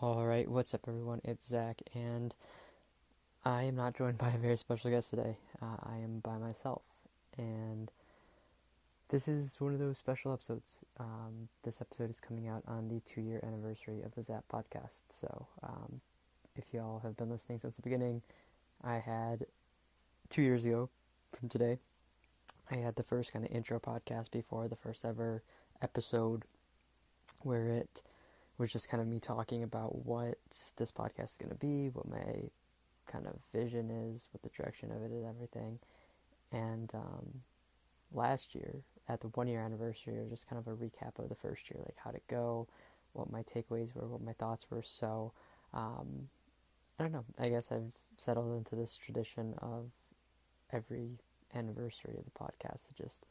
Alright, what's up everyone? It's Zach, and I am not joined by a very special guest today. I am by myself, and this is one of those special episodes. This episode is coming out on the 2-year anniversary of the ZAP podcast, so if y'all have been listening since the beginning, I had 2 years ago from today, I had the first kind of intro podcast before the first ever episode where it was just kind of me talking about what this podcast is going to be, what my kind of vision is, what the direction of it is, everything. And last year, at the 1-year anniversary, it was just kind of a recap of the first year, like how'd it go, what my takeaways were, what my thoughts were. So, I don't know, I guess I've settled into this tradition of every anniversary of the podcast to just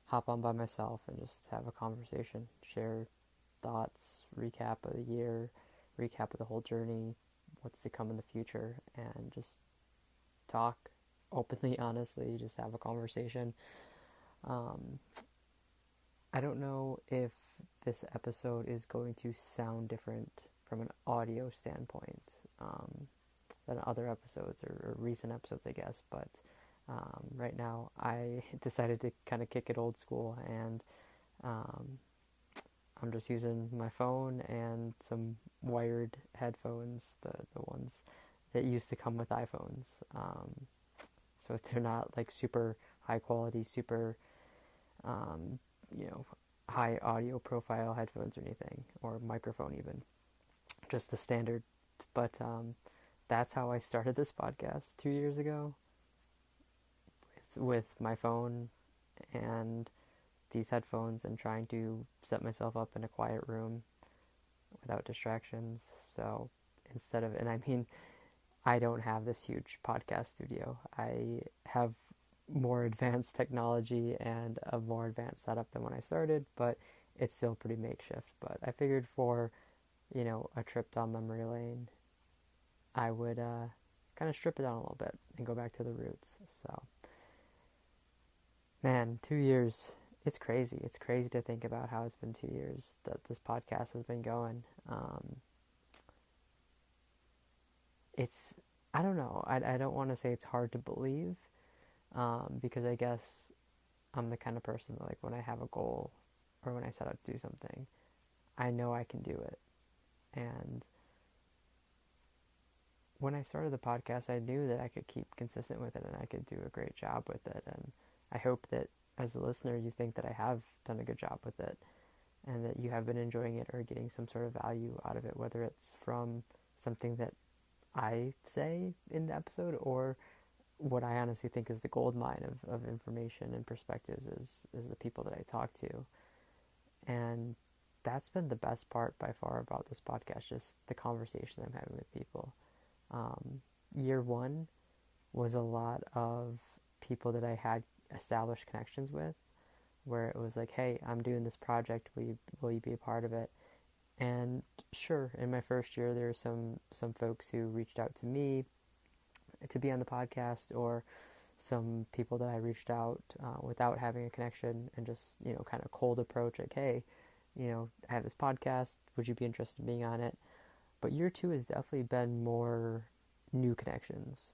hop on by myself and just have a conversation, share thoughts, recap of the year, recap of the whole journey, what's to come in the future, and just talk openly, honestly, just have a conversation. I don't know if this episode is going to sound different from an audio standpoint than other episodes or recent episodes, I guess, but right now I decided to kind of kick it old school, and I'm just using my phone and some wired headphones, the ones that used to come with iPhones. So they're not like super high quality, super, um, high audio profile headphones or anything, or microphone even. Just the standard. But that's how I started this podcast 2 years ago with my phone and these headphones, and trying to set myself up in a quiet room without distractions. So instead of, and I mean, I don't have this huge podcast studio. I have more advanced technology and a more advanced setup than when I started, but it's still pretty makeshift. But I figured for, a trip down memory lane, I would kind of strip it down a little bit and go back to the roots. So, man, 2 years. It's crazy. It's crazy to think about how it's been 2 years that this podcast has been going. It's, I don't know. I don't want to say it's hard to believe, because I guess I'm the kind of person that, like, when I have a goal or when I set out to do something, I know I can do it. And when I started the podcast, I knew that I could keep consistent with it and I could do a great job with it. And I hope that as a listener, you think that I have done a good job with it and that you have been enjoying it or getting some sort of value out of it, whether it's from something that I say in the episode or what I honestly think is the gold mine of information and perspectives is the people that I talk to. And that's been the best part by far about this podcast, just the conversation I'm having with people. Year one was a lot of people that I had established connections with, where it was like, hey, I'm doing this project, will you be a part of it? And sure, in my first year there were some folks who reached out to me to be on the podcast, or some people that I reached out without having a connection and just kind of cold approach, like, hey, I have this podcast, would you be interested in being on it? But year two has definitely been more new connections,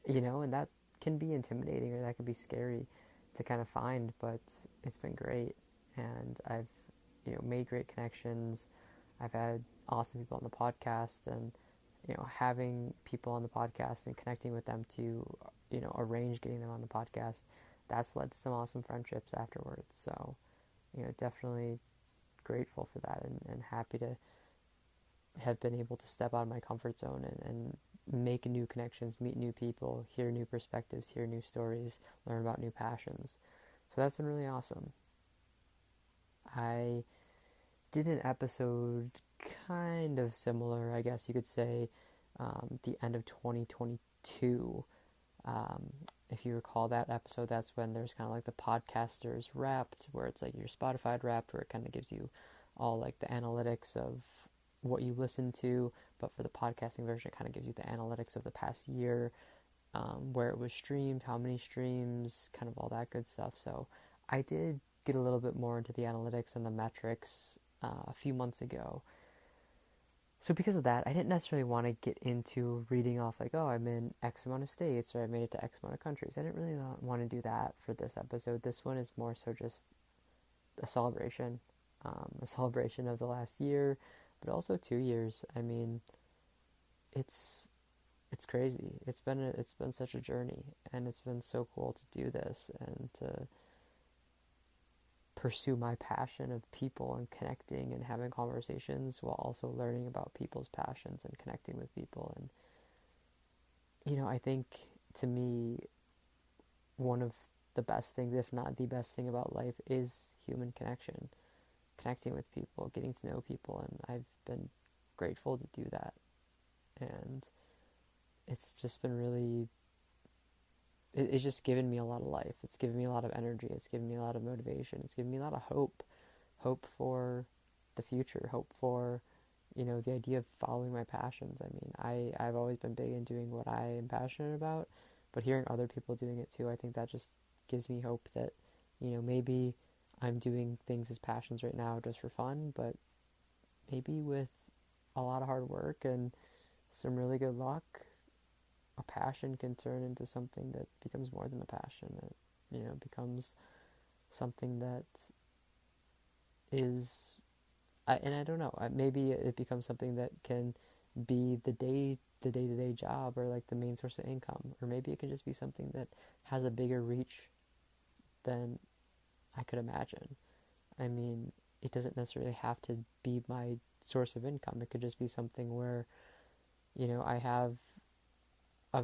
and that can be intimidating, or that can be scary to kind of find, but it's been great. And I've, made great connections. I've had awesome people on the podcast, and, having people on the podcast and connecting with them to, arrange getting them on the podcast, that's led to some awesome friendships afterwards. So, definitely grateful for that, and happy to have been able to step out of my comfort zone and make new connections, meet new people, hear new perspectives, hear new stories, learn about new passions. So that's been really awesome. I did an episode kind of similar, I guess you could say, the end of 2022. If you recall that episode, that's when there's kind of like the podcasters wrapped, where it's like your Spotify wrapped, where it kind of gives you all like the analytics of what you listen to, but for the podcasting version, it kind of gives you the analytics of the past year, where it was streamed, how many streams, kind of all that good stuff. So I did get a little bit more into the analytics and the metrics a few months ago. So because of that, I didn't necessarily want to get into reading off like, oh, I'm in X amount of states or I made it to X amount of countries. I didn't really want to do that for this episode. This one is more so just a celebration of the last year, but also 2 years. I mean, it's crazy. It's been such a journey, and it's been so cool to do this and to pursue my passion of people and connecting and having conversations while also learning about people's passions and connecting with people. And I think, to me, one of the best things, if not the best thing about life, is human connection, connecting with people, getting to know people, and I've been grateful to do that. And it's just been really, it's just given me a lot of life. It's given me a lot of energy. It's given me a lot of motivation. It's given me a lot of hope for the future, hope for, the idea of following my passions. I mean, I've always been big in doing what I am passionate about, but hearing other people doing it too, I think that just gives me hope that, maybe I'm doing things as passions right now just for fun, but maybe with a lot of hard work and some really good luck, a passion can turn into something that becomes more than a passion. It, becomes something that is, and I don't know, maybe it becomes something that can be the day-to-day job or like the main source of income, or maybe it can just be something that has a bigger reach than I could imagine. I mean, it doesn't necessarily have to be my source of income. It could just be something where, I have I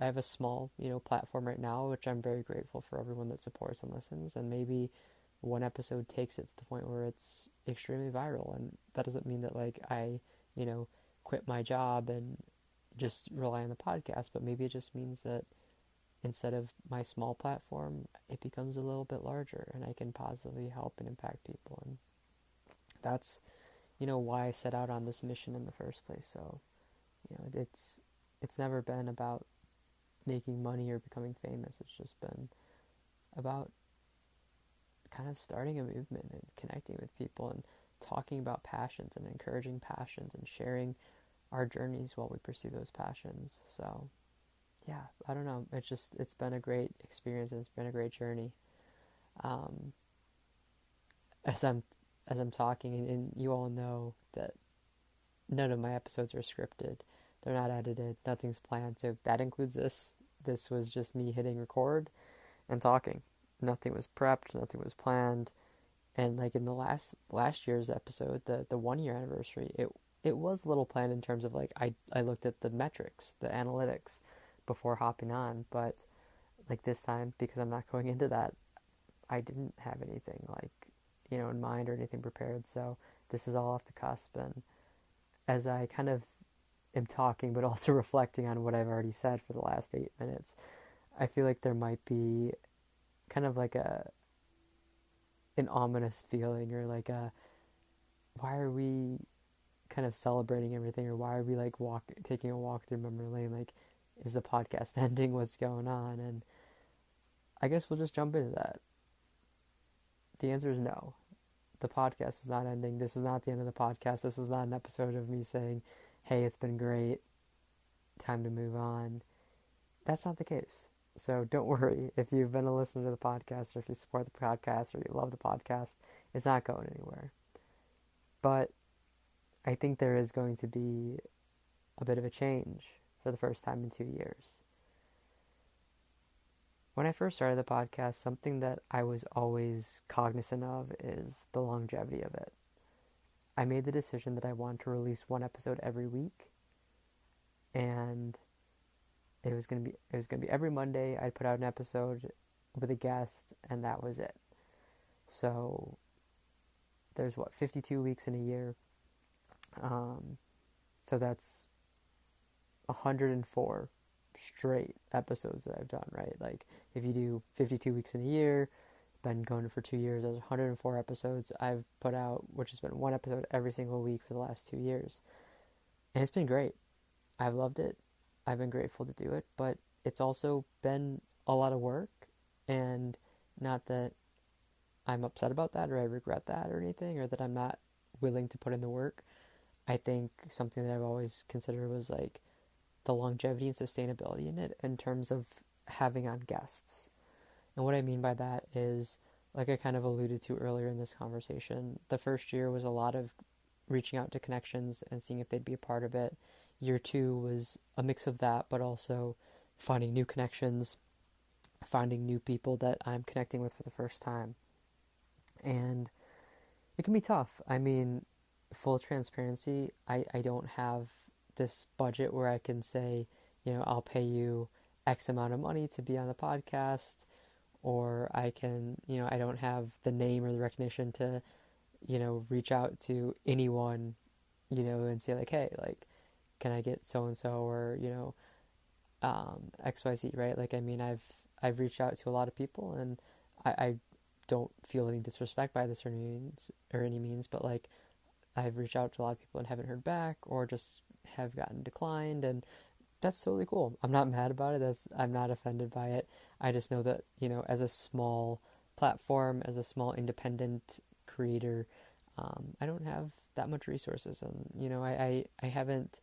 have a small, platform right now, which I'm very grateful for everyone that supports and listens. And maybe one episode takes it to the point where it's extremely viral. And that doesn't mean that like I, quit my job and just rely on the podcast, but maybe it just means that instead of my small platform, it becomes a little bit larger and I can positively help and impact people. And that's, why I set out on this mission in the first place. So, it's never been about making money or becoming famous. It's just been about kind of starting a movement and connecting with people and talking about passions and encouraging passions and sharing our journeys while we pursue those passions. So, yeah, I don't know. It's been a great experience and it's been a great journey. As I'm talking, and you all know that none of my episodes are scripted. They're not edited. Nothing's planned. So that includes this. This was just me hitting record and talking. Nothing was prepped. Nothing was planned. And like in the last year's episode, the 1 year anniversary, it was a little planned in terms of like I looked at the metrics, the analytics before hopping on. But like this time, because I'm not going into that, I didn't have anything like, in mind or anything prepared. So this is all off the cusp. And as I kind of am talking, but also reflecting on what I've already said for the last 8 minutes, I feel like there might be kind of like an ominous feeling, or like why are we kind of celebrating everything, or why are we like taking a walk through memory lane? Like, is the podcast ending? What's going on? And I guess we'll just jump into that. The answer is no. The podcast is not ending. This is not the end of the podcast. This is not an episode of me saying, hey, it's been great, time to move on. That's not the case. So don't worry if you've been a listener to the podcast, or if you support the podcast, or you love the podcast, it's not going anywhere. But I think there is going to be a bit of a change for the first time in 2 years. When I first started the podcast, something that I was always cognizant of is the longevity of it. I made the decision that I wanted to release one episode every week, and it was gonna be every Monday. I'd put out an episode with a guest, and that was it. So there's 52 weeks in a year. So that's 104 straight episodes that I've done, right? Like, if you do 52 weeks in a year, been going for 2 years, there's 104 episodes I've put out, which has been one episode every single week for the last 2 years. And it's been great. I've loved it. I've been grateful to do it, but it's also been a lot of work, and not that I'm upset about that or I regret that or anything, or that I'm not willing to put in the work. I think something that I've always considered was like the longevity and sustainability in it in terms of having on guests. And what I mean by that is, like I kind of alluded to earlier in this conversation, the first year was a lot of reaching out to connections and seeing if they'd be a part of it. Year two was a mix of that, but also finding new connections, finding new people that I'm connecting with for the first time. And it can be tough. I mean, full transparency, I don't have this budget where I can say, I'll pay you X amount of money to be on the podcast, or I can, I don't have the name or the recognition to, reach out to anyone, and say like, hey, like, can I get so and so, or XYZ, right? Like, I mean, I've reached out to a lot of people, and I don't feel any disrespect by this or any means, but like, I've reached out to a lot of people and haven't heard back, or just have gotten declined, and that's totally cool. I'm not mad about it. I'm not offended by it. I just know that, as a small platform, as a small independent creator, I don't have that much resources, and I haven't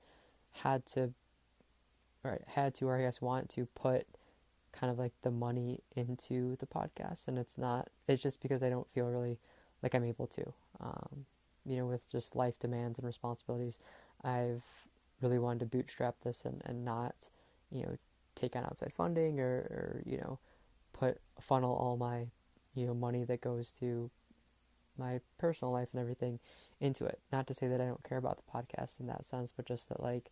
had to, or I guess want to put kind of like the money into the podcast, and it's just because I don't feel really like I'm able to. With just life demands and responsibilities, I've really wanted to bootstrap this and not, take on outside funding or funnel all my, money that goes to my personal life and everything into it. Not to say that I don't care about the podcast in that sense, but just that, like,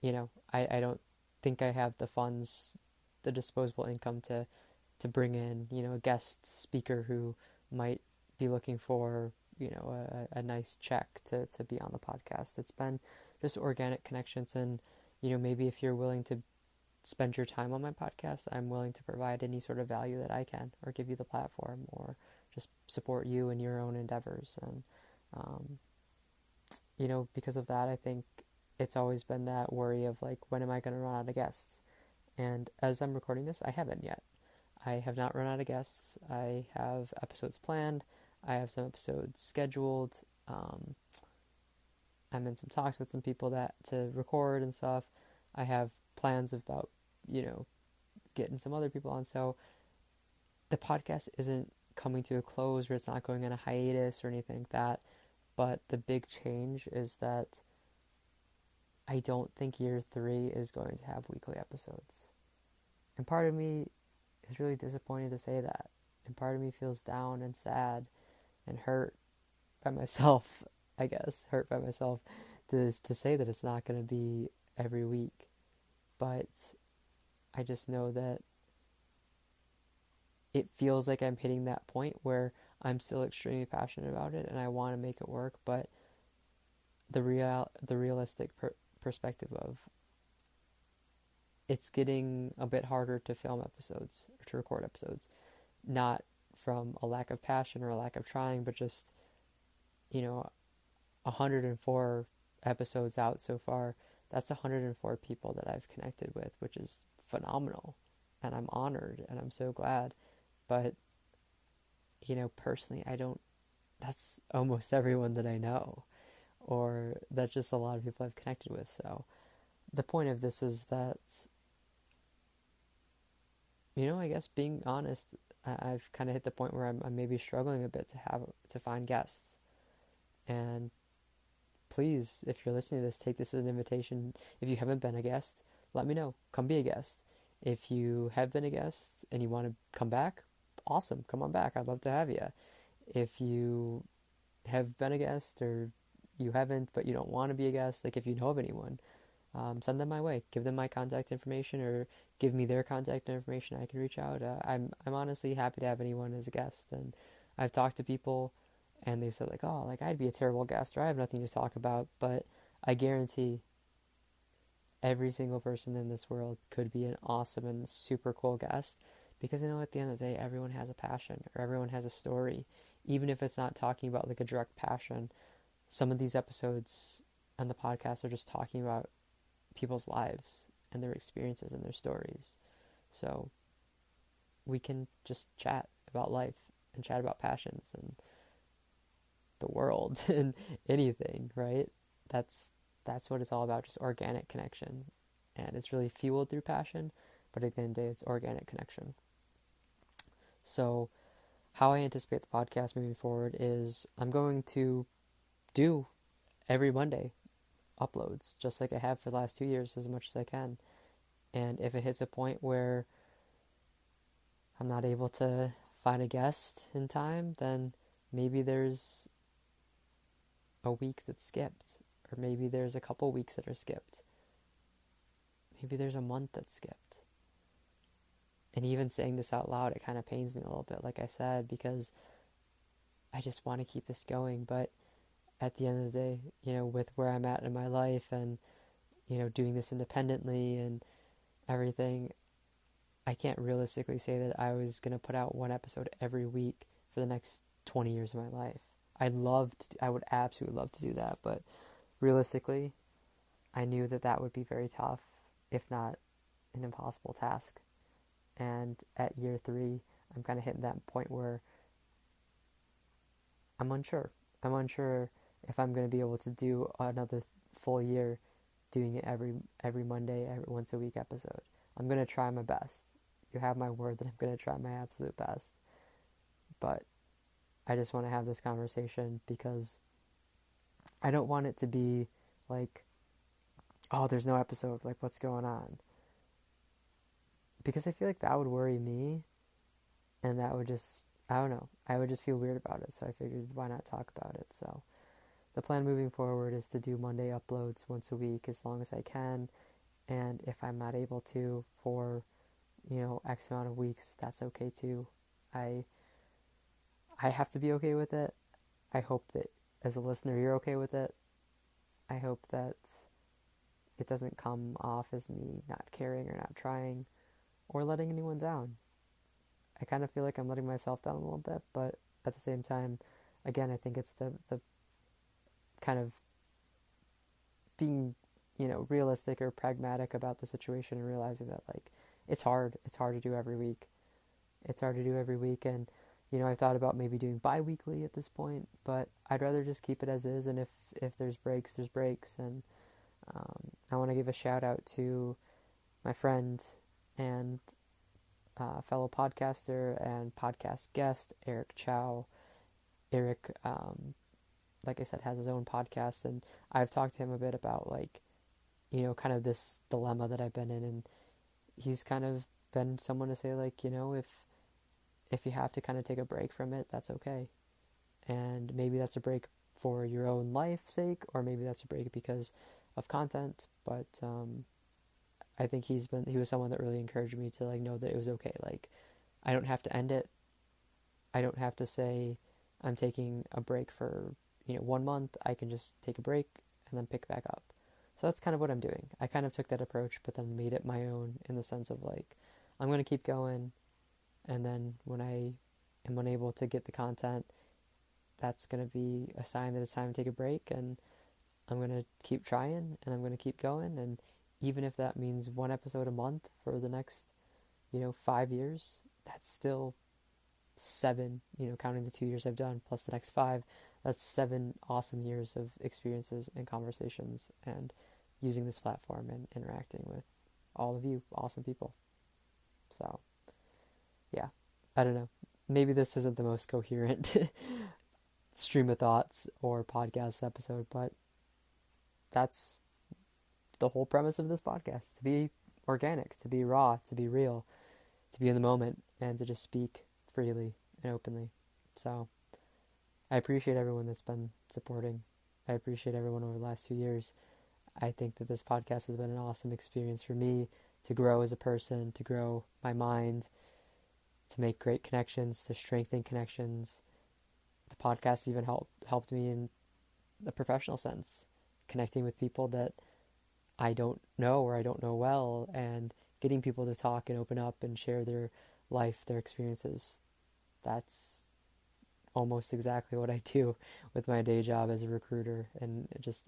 I don't think I have the funds, the disposable income to bring in, a guest speaker who might be looking for, a nice check to be on the podcast. It's been just organic connections, and, maybe if you're willing to spend your time on my podcast, I'm willing to provide any sort of value that I can, or give you the platform, or just support you in your own endeavors. And, because of that, I think it's always been that worry of like, when am I going to run out of guests? And as I'm recording this, I haven't yet. I have not run out of guests. I have episodes planned. I have some episodes scheduled. I'm in some talks with some people to record and stuff. I have plans about, getting some other people on. So the podcast isn't coming to a close, or it's not going on a hiatus or anything like that. But the big change is that I don't think year 3 is going to have weekly episodes. And part of me is really disappointed to say that. And part of me feels down and sad and hurt by myself, I guess. Hurt by myself to say that it's not going to be every week. But I just know that it feels like I'm hitting that point where I'm still extremely passionate about it and I want to make it work, but the realistic perspective of it's getting a bit harder to film episodes or to record episodes, not from a lack of passion or a lack of trying, but just 104 episodes out so far. That's 104 people that I've connected with, which is phenomenal, and I'm honored and I'm so glad. But personally, that's almost everyone that I know, or that's just a lot of people I've connected with. So the point of this is that, I guess being honest, I've kind of hit the point where I'm maybe struggling a bit to find guests. And please, if you're listening to this, take this as an invitation. If you haven't been a guest, let me know. Come be a guest. If you have been a guest and you want to come back, awesome. Come on back. I'd love to have you. If you have been a guest or you haven't, but you don't want to be a guest, like if you know of anyone, send them my way. Give them my contact information, or give me their contact information. I can reach out. I'm honestly happy to have anyone as a guest. And I've talked to people, and they've said like, oh, like I'd be a terrible guest, or I have nothing to talk about. But I guarantee every single person in this world could be an awesome and super cool guest, because at the end of the day, everyone has a passion, or everyone has a story, even if it's not talking about like a direct passion. Some of these episodes on the podcast are just talking about people's lives and their experiences and their stories. So we can just chat about life and chat about passions and the world and anything, right? That's what it's all about, just organic connection. And it's really fueled through passion, but at the end of the day, it's organic connection. So how I anticipate the podcast moving forward is I'm going to do every Monday uploads, just like I have for the last 2 years, as much as I can. And if it hits a point where I'm not able to find a guest in time, then maybe there's a week that's skipped, or maybe there's a couple weeks that are skipped. Maybe there's a month that's skipped. And even saying this out loud, it kind of pains me a little bit, like I said, because I just want to keep this going. But at the end of the day, with where I'm at in my life and, doing this independently and everything, I can't realistically say that I was going to put out one episode every week for the next 20 years of my life. I would absolutely love to do that, but realistically, I knew that would be very tough, if not an impossible task. And at year 3, I'm kind of hitting that point where I'm unsure. I'm unsure if I'm going to be able to do another full year doing it every Monday, every once a week episode. I'm going to try my best. You have my word that I'm going to try my absolute best. But I just want to have this conversation because I don't want it to be like, oh, there's no episode, like what's going on? Because I feel like that would worry me, and that would just, I don't know, I would just feel weird about it. So I figured, why not talk about it? So the plan moving forward is to do Monday uploads once a week as long as I can. And if I'm not able to for, X amount of weeks, that's okay too. I have to be okay with it. I hope that as a listener, you're okay with it. I hope that it doesn't come off as me not caring or not trying or letting anyone down. I kind of feel like I'm letting myself down a little bit, but at the same time, again, I think it's the kind of being, realistic or pragmatic about the situation and realizing that, like, it's hard. It's hard to do every week. And, I've thought about maybe doing bi-weekly at this point, but I'd rather just keep it as is, and if there's breaks, there's breaks. And I want to give a shout out to my friend and fellow podcaster and podcast guest, Eric Chow. Eric, like I said, has his own podcast, and I've talked to him a bit about, like, kind of this dilemma that I've been in, and he's kind of been someone to say, like, if you have to kind of take a break from it, that's okay. And maybe that's a break for your own life's sake, or maybe that's a break because of content. But I think he was someone that really encouraged me to, like, know that it was okay. Like, I don't have to end it. I don't have to say I'm taking a break for 1 month. I can just take a break and then pick back up. So that's kind of what I'm doing. I kind of took that approach, but then made it my own in the sense of, like, I'm going to keep going. And then when I am unable to get the content, that's going to be a sign that it's time to take a break. And I'm going to keep trying, and I'm going to keep going. And even if that means one episode a month for the next, 5 years, that's still 7, counting the 2 years I've done, plus the next 5, that's 7 awesome years of experiences and conversations and using this platform and interacting with all of you awesome people. So, yeah, I don't know. Maybe this isn't the most coherent stream of thoughts or podcast episode, but that's the whole premise of this podcast: to be organic, to be raw, to be real, to be in the moment, and to just speak freely and openly. So I appreciate everyone that's been supporting. I appreciate everyone over the last 2 years. I think that this podcast has been an awesome experience for me to grow as a person, to grow my mind, to make great connections, to strengthen connections. The podcast even helped me in the professional sense, connecting with people that I don't know or I don't know well, and getting people to talk and open up and share their life, their experiences. That's almost exactly what I do with my day job as a recruiter and just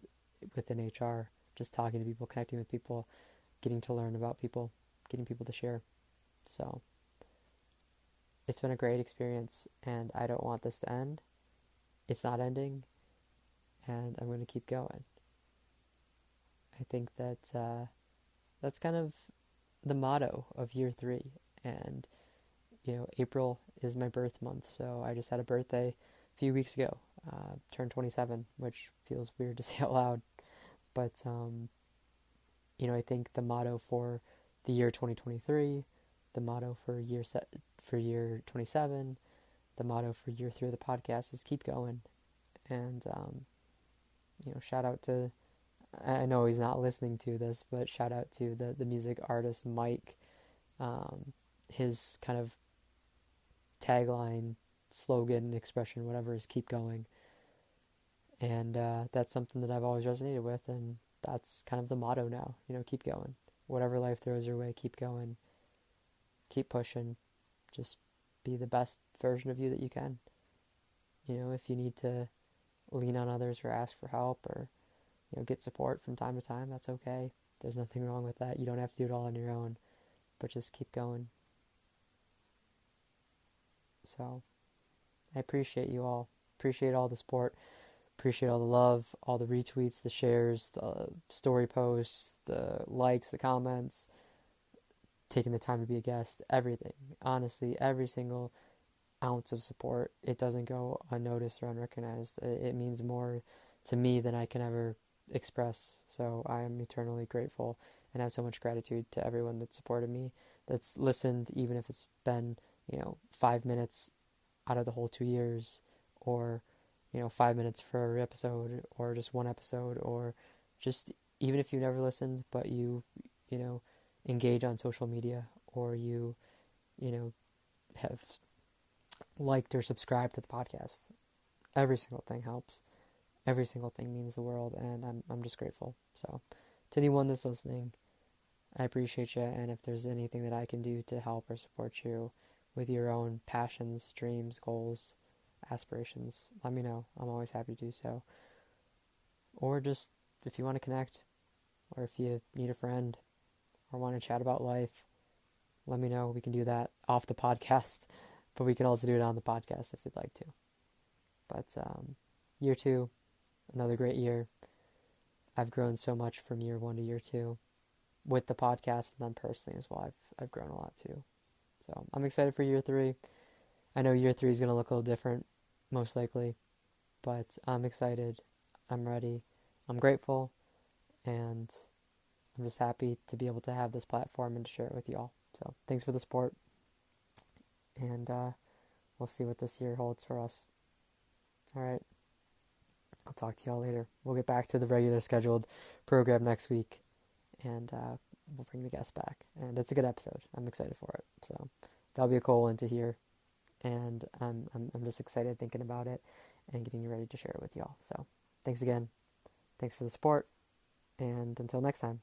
within HR, just talking to people, connecting with people, getting to learn about people, getting people to share. So it's been a great experience, and I don't want this to end. it's not ending, and I'm going to keep going. I think that that's kind of the motto of year 3. And, April is my birth month, so I just had a birthday a few weeks ago. Turned 27, which feels weird to say out loud. But, I think the motto for the year 2023, the motto for year 27, the motto for year 3 of the podcast is keep going. And, shout out to, I know he's not listening to this, but shout out to the music artist Mike. His kind of tagline, slogan, expression, whatever, is keep going. And that's something that I've always resonated with, and that's kind of the motto now. Keep going. Whatever life throws your way, keep going. Keep pushing. Just be the best version of you that you can. If you need to lean on others or ask for help or, get support from time to time, that's okay. There's nothing wrong with that. You don't have to do it all on your own, but just keep going. So, I appreciate you all. Appreciate all the support. Appreciate all the love, all the retweets, the shares, the story posts, the likes, the comments, taking the time to be a guest, everything. Honestly, every single ounce of support, it doesn't go unnoticed or unrecognized. It means more to me than I can ever express. So I am eternally grateful and have so much gratitude to everyone that supported me, that's listened, even if it's been, 5 minutes out of the whole 2 years, or 5 minutes for every episode, or just one episode, or just even if you never listened, but you engage on social media, or you have liked or subscribed to the podcast. Every single thing helps. Every single thing means the world, and I'm just grateful. So, to anyone that's listening, I appreciate you, and if there's anything that I can do to help or support you with your own passions, dreams, goals, aspirations, let me know. I'm always happy to do so. Or just if you want to connect, or if you need a friend, or want to chat about life, let me know. We can do that off the podcast, but we can also do it on the podcast if you'd like to. But year 2, another great year. I've grown so much from year 1 to year 2 with the podcast, and then personally as well. I've grown a lot too. So I'm excited for year 3. I know year 3 is going to look a little different, most likely, but I'm excited. I'm ready. I'm grateful, and I'm just happy to be able to have this platform and to share it with you all. So thanks for the support, and we'll see what this year holds for us. All right. I'll talk to y'all later. We'll get back to the regular scheduled program next week, and we'll bring the guest back. And it's a good episode. I'm excited for it. So that'll be a cool one to hear, and I'm just excited thinking about it and getting ready to share it with y'all. So thanks again. Thanks for the support, and until next time.